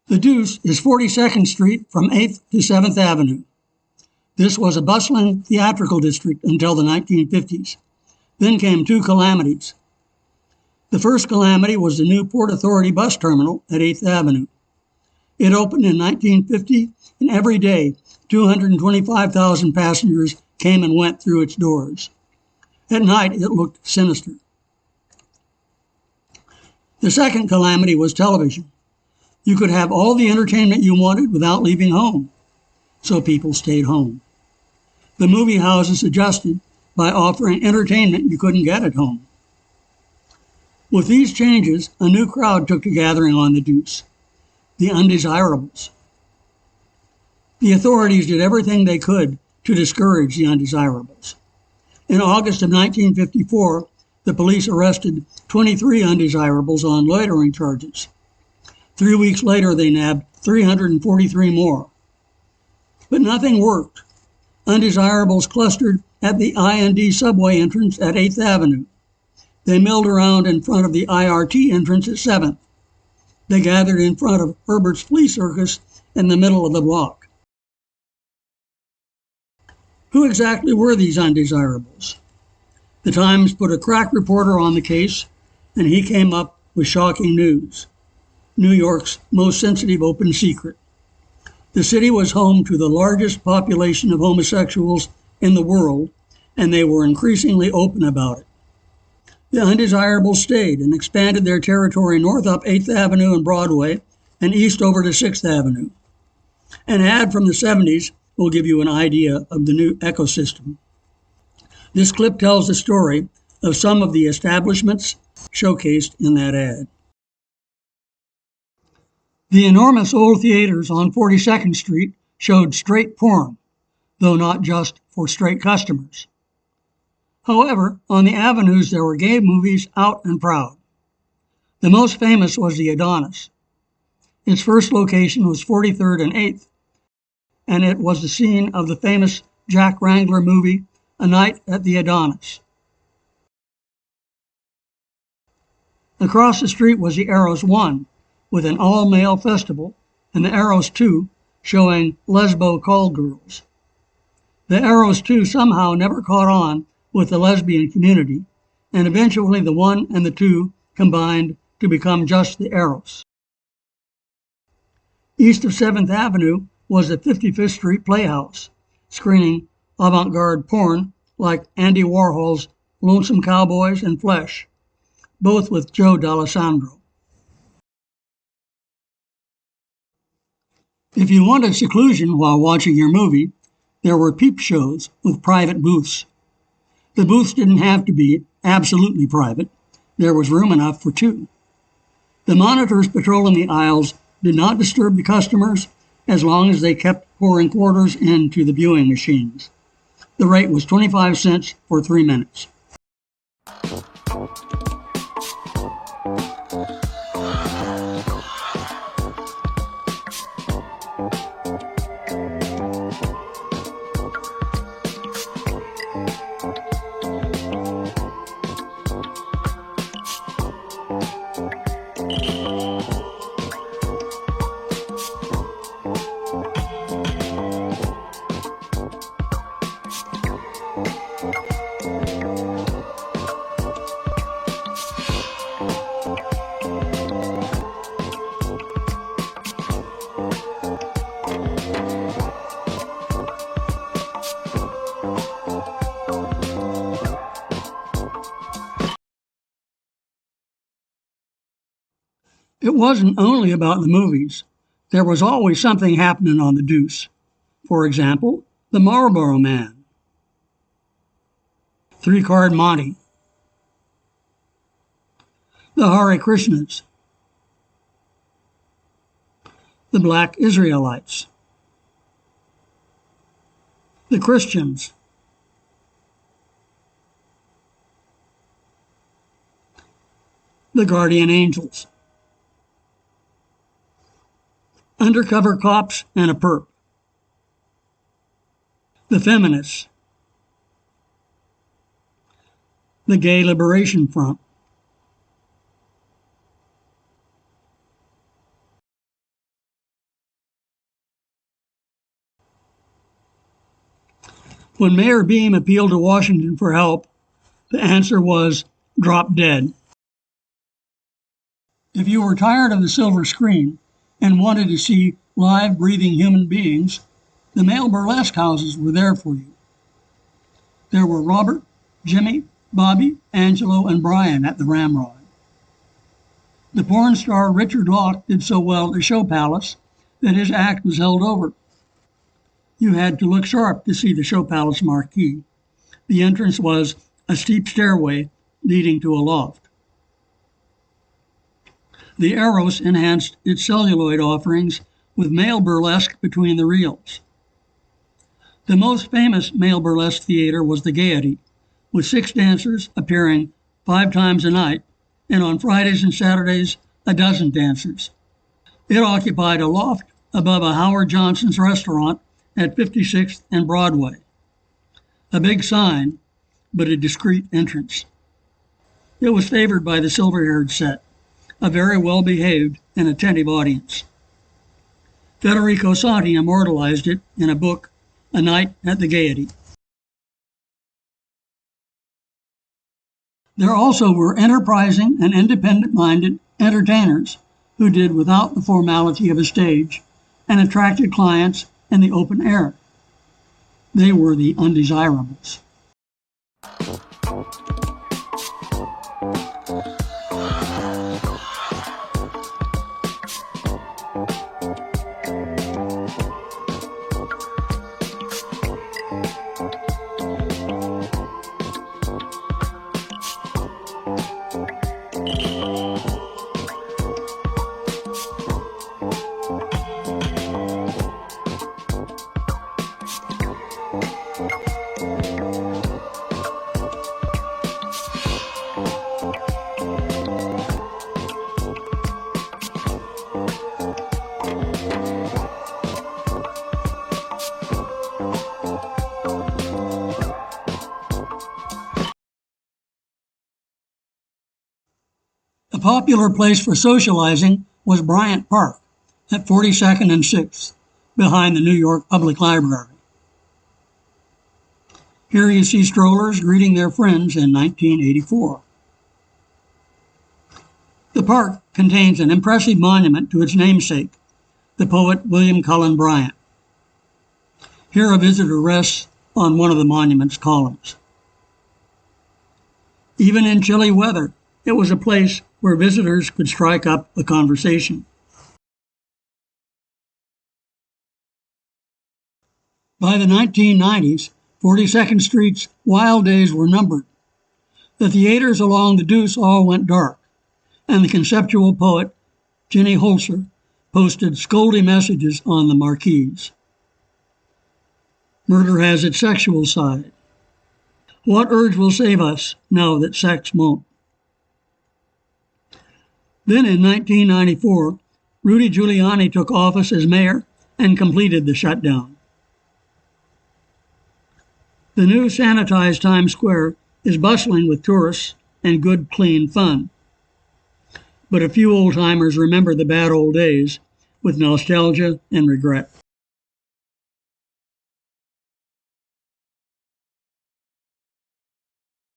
The Deuce is 42nd Street from 8th to 7th Avenue. This was a bustling theatrical district until the 1950s. Then came two calamities. The first calamity was the new Port Authority bus terminal at 8th Avenue. It opened in 1950, and every day 225,000 passengers came and went through its doors. At night, it looked sinister. The second calamity was television. You could have all the entertainment you wanted without leaving home, so people stayed home. The movie houses adjusted by offering entertainment you couldn't get at home. With these changes, a new crowd took to gathering on the Deuce, the undesirables. The authorities did everything they could to discourage the undesirables. In August of 1954, the police arrested 23 undesirables on loitering charges. 3 weeks later, they nabbed 343 more. But nothing worked. Undesirables clustered at the IND subway entrance at 8th Avenue. They milled around in front of the IRT entrance at 7th. They gathered in front of Herbert's Flea Circus in the middle of the block. Who exactly were these undesirables? The Times put a crack reporter on the case, and he came up with shocking news. New York's most sensitive open secret. The city was home to the largest population of homosexuals in the world, and they were increasingly open about it. The undesirables stayed and expanded their territory north up 8th Avenue and Broadway and east over to 6th Avenue. An ad from the 70s will give you an idea of the new ecosystem. This clip tells the story of some of the establishments showcased in that ad. The enormous old theaters on 42nd Street showed straight porn, though not just for straight customers. However, on the avenues there were gay movies out and proud. The most famous was the Adonis. Its first location was 43rd and 8th, and it was the scene of the famous Jack Wrangler movie, A Night at the Adonis. Across the street was the Eros 1, with an all-male festival, and the Eros 2 showing lesbo call girls. The Eros 2 somehow never caught on with the lesbian community, and eventually the 1 and the 2 combined to become just the Eros. East of 7th Avenue was the 55th Street Playhouse, screening avant-garde porn like Andy Warhol's Lonesome Cowboys and Flesh, both with Joe D'Alessandro. If you wanted seclusion while watching your movie, there were peep shows with private booths. The booths didn't have to be absolutely private. There was room enough for two. The monitors patrolling the aisles did not disturb the customers as long as they kept pouring quarters into the viewing machines. The rate was 25 cents for 3 minutes. It wasn't only about the movies. There was always something happening on the Deuce. For example, the Marlboro Man, 3-Card Monte, the Hare Krishnas, the Black Israelites, the Christians, the Guardian Angels, undercover cops and a perp, the feminists, the Gay Liberation Front, When Mayor Beam appealed to Washington for help, the answer was drop dead. If you were tired of the silver screen and wanted to see live, breathing human beings, the male burlesque houses were there for you. There were Robert, Jimmy, Bobby, Angelo, and Bryant at the Ramrod. The porn star Richard Locke did so well at the Show Palace that his act was held over. You had to look sharp to see the Show Palace marquee. The entrance was a steep stairway leading to a loft. The Eros enhanced its celluloid offerings with male burlesque between the reels. The most famous male burlesque theater was the Gaiety, with 6 dancers appearing 5 times a night, and on Fridays and Saturdays, a dozen dancers. It occupied a loft above a Howard Johnson's restaurant at 56th and Broadway. A big sign, but a discreet entrance. It was favored by the silver-haired set, a very well-behaved and attentive audience. Federico Santi immortalized it in a book, A Night at the Gaiety. There also were enterprising and independent-minded entertainers who did without the formality of a stage and attracted clients in the open air. They were the undesirables. A popular place for socializing was Bryant Park at 42nd and 6th, behind the New York Public Library. Here you see strollers greeting their friends in 1984. The park contains an impressive monument to its namesake, the poet William Cullen Bryant. Here a visitor rests on one of the monument's columns. Even in chilly weather, it was a place where visitors could strike up a conversation. By the 1990s, 42nd Street's wild days were numbered. The theaters along the Deuce all went dark, and the conceptual poet Jenny Holzer posted scolding messages on the marquees. Murder has its sexual side. What urge will save us now that sex won't? Then in 1994, Rudy Giuliani took office as mayor and completed the shutdown. The new sanitized Times Square is bustling with tourists and good, clean fun. But a few old-timers remember the bad old days with nostalgia and regret.